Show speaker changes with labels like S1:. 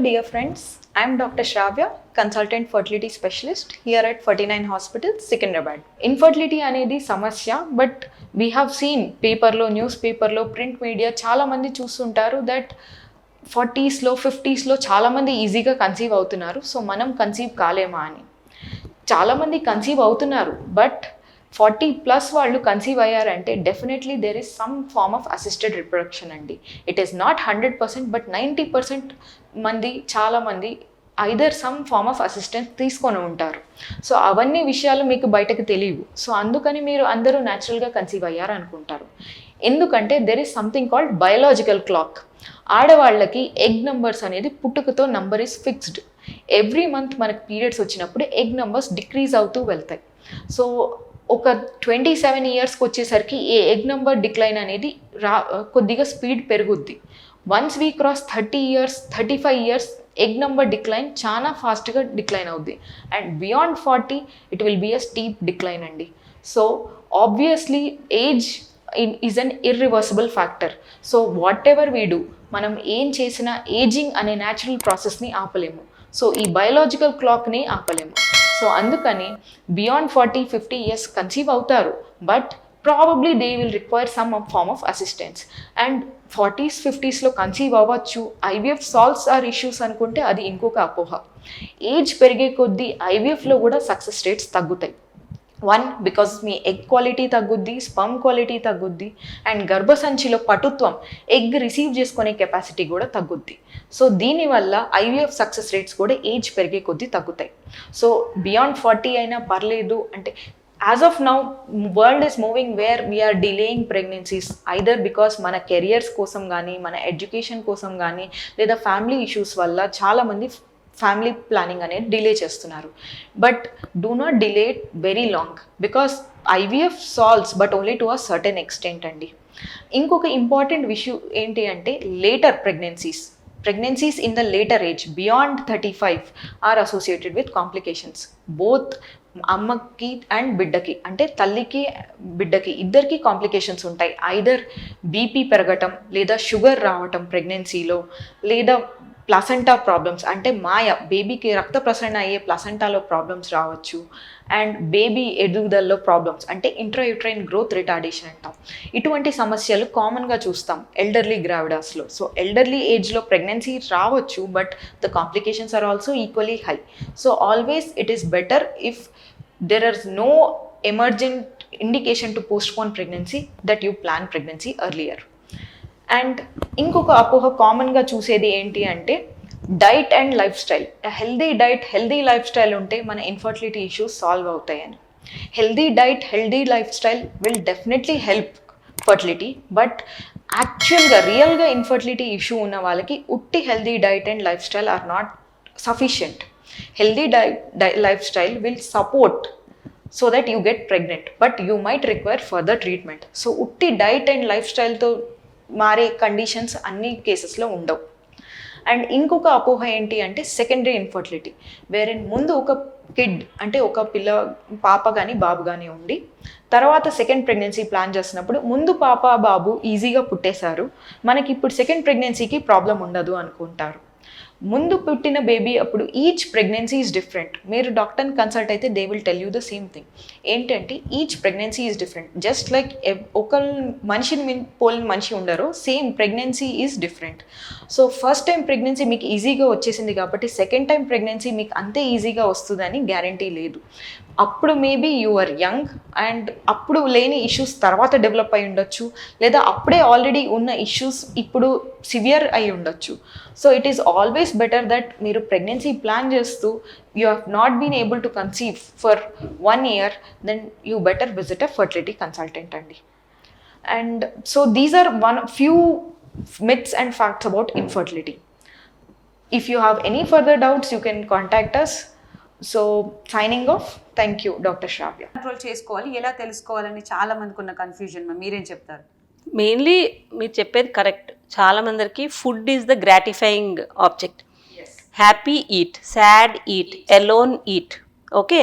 S1: dear friends. I am Dr. Shravya, consultant fertility specialist here at 49 Hospital, Secunderabad. Infertility అనేది సమస్య, but we have seen పేపర్లో, news పేపర్లో, print media చాలామంది చూస్తుంటారు that 40స్లో 50స్లో చాలామంది ఈజీగా కన్సీవ్ అవుతున్నారు. సో మనం కన్సీవ్ కాలేమా అని. చాలామంది కన్సీవ్ అవుతున్నారు, బట్ 40+ వాళ్ళు కన్సీవ్ అయ్యారంటే definitely there is some form of assisted reproduction అండి. ఇట్ ఈస్ నాట్ 100%, బట్ 90% మంది చాలామంది either some form of assistance తీసుకొని ఉంటారు. సో అవన్నీ విషయాలు మీకు బయటకు తెలియవు. సో అందుకని మీరు అందరూ న్యాచురల్గా కన్సీవ్ అయ్యారు అనుకుంటారు. ఎందుకంటే there is something called biological clock. ఆడవాళ్ళకి ఎగ్ నెంబర్స్ అనేది పుట్టుకతో number is fixed. Every month మనకు పీరియడ్స్ వచ్చినప్పుడు ఎగ్ నెంబర్స్ డిక్రీజ్ అవుతూ వెళ్తాయి. సో ఒక 27 ఇయర్స్కి వచ్చేసరికి ఈ ఎగ్ నెంబర్ డిక్లైన్ అనేది కొద్దిగా స్పీడ్ పెరుగుద్ది. Once we cross 30 years 35 years egg number decline చాలా ఫాస్ట్గా డిక్లైన్ అవుద్ది. And beyond 40 it will be a steep decline అండి. So obviously age is an irreversible factor. So whatever we do, మనం ఏం చేసినా ఏజింగ్ అనే natural ప్రాసెస్ని ఆపలేము. సో ఈ బయోలాజికల్ క్లాక్ని ఆపలేము. సో అందుకని బియాండ్ 40-50 ఇయర్స్ కన్సీవ్ అవుతారు, but probably they will require some form of assistance. And 40s 50స్లో కన్సీవ్ అవ్వచ్చు, ఐవీఎఫ్ సాల్వ్స్ ఆర్ ఇష్యూస్ అనుకుంటే అది ఇంకొక అపోహ. ఏజ్ పెరిగే కొద్దీ ఐవీఎఫ్లో కూడా సక్సెస్ రేట్స్ తగ్గుతాయి. వన్, బికాస్ మీ ఎగ్ క్వాలిటీ తగ్గుద్ది, స్పర్మ్ క్వాలిటీ తగ్గుద్ది, అండ్ గర్భసంచిలో పటుత్వం, ఎగ్ రిసీవ్ చేసుకునే కెపాసిటీ కూడా తగ్గుద్ది. సో దీనివల్ల ఐవీఎఫ్ సక్సెస్ రేట్స్ కూడా ఏజ్ పెరిగే కొద్దీ తగ్గుతాయి. సో బియాండ్ 40 అయినా పర్లేదు అంటే, as of now world is moving where we are delaying pregnancies either because మన కెరియర్స్ కోసం కానీ, మన ఎడ్యుకేషన్ కోసం కానీ, లేదా ఫ్యామిలీ ఇష్యూస్ వల్ల చాలామంది ఫ్యామిలీ ప్లానింగ్ అనేది డిలే చేస్తున్నారు. But do not delay it very long, because IVF solves but only to a certain extent అండి. ఇంకొక ఇంపార్టెంట్ విషయం ఏంటి అంటే, later pregnancies in the later age beyond 35 are associated with complications. Both అమ్మకి and బిడ్డకి, అంటే తల్లికి బిడ్డకి ఇద్దరికి కాంప్లికేషన్స్ ఉంటాయి. ఐదర్ బీపీ పెరగటం, లేదా షుగర్ రావటం ప్రెగ్నెన్సీలో, లేదా ప్లాసెంటా ప్రాబ్లమ్స్ అంటే బేబీకి రక్త ప్రసరణ అయ్యే ప్లాసెంటాలో ప్రాబ్లమ్స్ రావచ్చు. అండ్ బేబీ ఎదుగుదలలో ప్రాబ్లమ్స్ అంటే ఇంట్రాయూట్రైన్ గ్రోత్ రిటార్డేషన్ అంటాం. ఇటువంటి సమస్యలు కామన్గా చూస్తాం ఎల్డర్లీ గ్రావిడాస్లో. సో ఎల్డర్లీ ఏజ్లో ప్రెగ్నెన్సీ రావచ్చు, but the complications are also equally high. So always it is better if there is no emergent indication to postpone pregnancy that you plan pregnancy earlier. And ఇంకొక అపోహ కామన్గా చూసేది ఏంటి అంటే, diet and life style. Healthy diet, healthy life style ఉంటే మన infertility issues solve అవుతాయని. Healthy diet, healthy life style will definitely help fertility, but యాక్చువల్గా రియల్గా ఇన్ఫర్టిలిటీ ఇష్యూ ఉన్న వాళ్ళకి ఉట్టి healthy diet and life style or not sufficient. Healthy lifestyle will support so that you get pregnant, but you might require further treatment. So utti diet and lifestyle తో మారే conditions అన్ని కేసెస్లో ఉండవు. And ఇంకొక అపోహ ఏంటి అంటే సెకండరీ ఇన్ఫర్టిలిటీ, వేరే ముందు ఒక కిడ్ అంటే ఒక పాప కానీ బాబు కానీ ఉండి తర్వాత సెకండ్ ప్రెగ్నెన్సీ ప్లాన్ చేస్తున్నప్పుడు ముందు పాప బాబు ఈజీగా పుట్టేశారు, మనకి ఇప్పుడు సెకండ్ ప్రెగ్నెన్సీకి ప్రాబ్లం ఉండదు అనుకుంటారు. ముందు పుట్టిన బేబీ అప్పుడు ఈచ్ ప్రెగ్నెన్సీ ఈజ్ డిఫరెంట్. మీరు డాక్టర్ని కన్సల్ట్ అయితే they will tell you the same thing. ఏంటంటే each pregnancy is different. Just like ఒక మనిషిని పోలిన మనిషి ఉండరు, same pregnancy is different. So first time pregnancy మీకు ఈజీగా వచ్చేసింది కాబట్టి సెకండ్ టైం ప్రెగ్నెన్సీ మీకు అంతే ఈజీగా వస్తుందని గ్యారంటీ లేదు. అప్పుడు maybe you are young and అప్పుడు లేని ఇష్యూస్ తర్వాత డెవలప్ అయి ఉండొచ్చు, లేదా అప్పుడే ఆల్రెడీ ఉన్న ఇష్యూస్ ఇప్పుడు సివియర్ అయి ఉండొచ్చు. So it is always better that మీరు ప్రెగ్నెన్సీ ప్లాన్ చేస్తూ you have not been able to conceive for 1 year, then you better visit a fertility consultant అండి. And so these are few myths and facts about infertility. If you have any further doubts, you can contact us. So signing off. Thank you doctor Shravya.
S2: Control చేసుకోవాలి, ఎలా తెలుసుకోవాలని చాలా మందికి ఉన్న confusion, మీరేం చెప్తారు?
S3: Mainly మీరు చెప్పేది కరెక్ట్. చాలా మందికి food is the gratifying object. Happy eat, sad eat, alone eat. Okay,